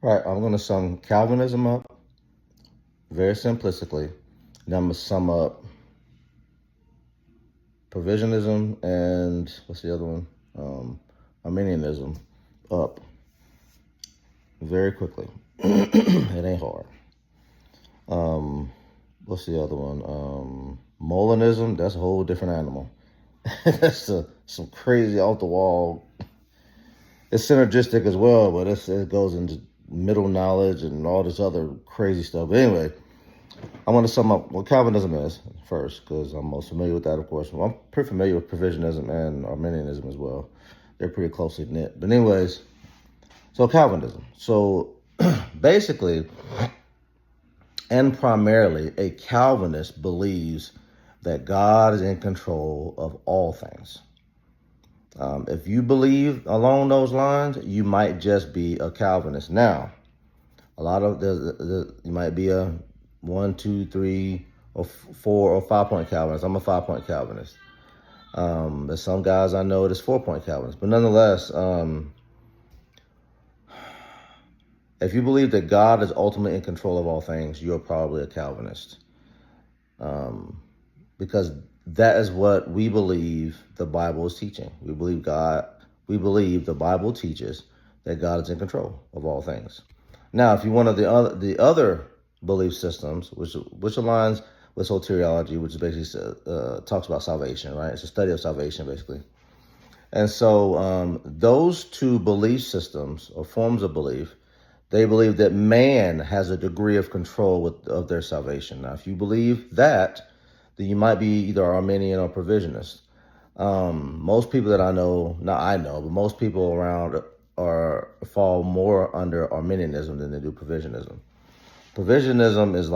Right, I'm going to sum Calvinism up very simplistically. Then I'm going to sum up Provisionism and what's the other one? Arminianism up very quickly. It ain't hard. What's the other one? Molinism, that's a whole different animal. That's some crazy off the wall. It's synergistic as well, but it goes into middle knowledge and all this other crazy stuff. But anyway, I want to sum up what Calvinism is first, because I'm most familiar with that, of course. Well, I'm pretty familiar with Provisionism and Arminianism as well. They're pretty closely knit. But anyways, so Calvinism. So basically, and primarily, a Calvinist believes that God is in control of all things. If you believe along those lines, you might just be a Calvinist. Now, a lot of you might be a 1, 2, 3, or 4 or 5-point Calvinist. I'm a 5-point Calvinist. There's some guys I know that's 4-point Calvinist, but nonetheless, if you believe that God is ultimately in control of all things, you're probably a Calvinist, because that is what we believe the Bible is teaching. We believe the Bible teaches that God is in control of all things. Now, if you want the other belief systems, which aligns with soteriology, which is basically talks about salvation, right? It's a study of salvation, basically. And so those two belief systems or forms of belief, they believe that man has a degree of control of their salvation. Now, if you believe that, then you might be either Arminian or Provisionist. Most people that I know, but most people around fall more under Arminianism than they do Provisionism. Provisionism is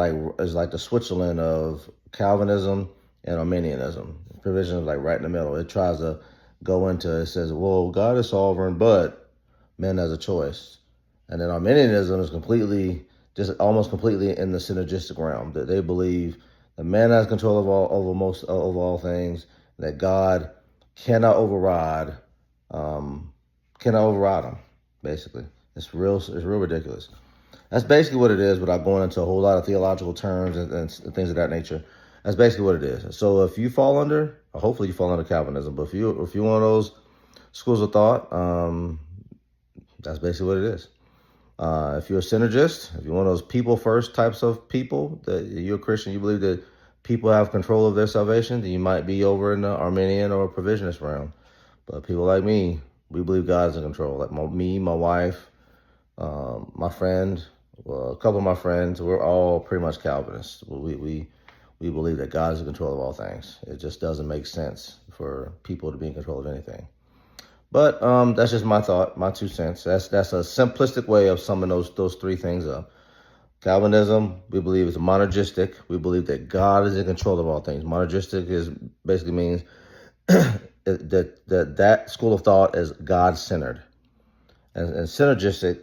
like the Switzerland of Calvinism and Arminianism. Provisionism is like right in the middle. It tries to go into, it says, well, God is sovereign, but man has a choice. And then Arminianism is almost completely in the synergistic realm, that they believe that man has control of all things, that God cannot override him. Basically, it's real ridiculous. That's basically what it is, without going into a whole lot of theological terms and things of that nature. That's basically what it is. So if you fall under, or hopefully you fall under Calvinism, but if you're one of those schools of thought, that's basically what it is. If you're a synergist, if you're one of those people first types of people, that you're a Christian, you believe that people have control of their salvation, then you might be over in the Arminian or Provisionist realm. But people like me, we believe God's in control. Like my wife, my friend, a couple of my friends, we're all pretty much Calvinists. We believe that God is in control of all things. It just doesn't make sense for people to be in control of anything. But that's just my thought, my 2 cents. That's a simplistic way of summing those 3 things up. Calvinism, we believe, is monergistic. We believe that God is in control of all things. Monergistic basically means that school of thought is God-centered, and synergistic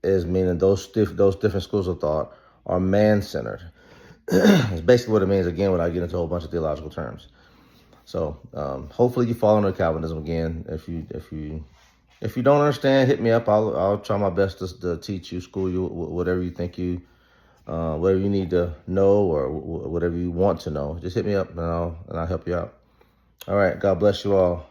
is meaning those different schools of thought are man-centered. It's basically what it means, again, without getting into a whole bunch of theological terms. So hopefully you fall under Calvinism. Again, if you don't understand, hit me up. I'll try my best to teach you, school you, whatever you think whatever you need to know or whatever you want to know. Just hit me up and I'll help you out. All right. God bless you all.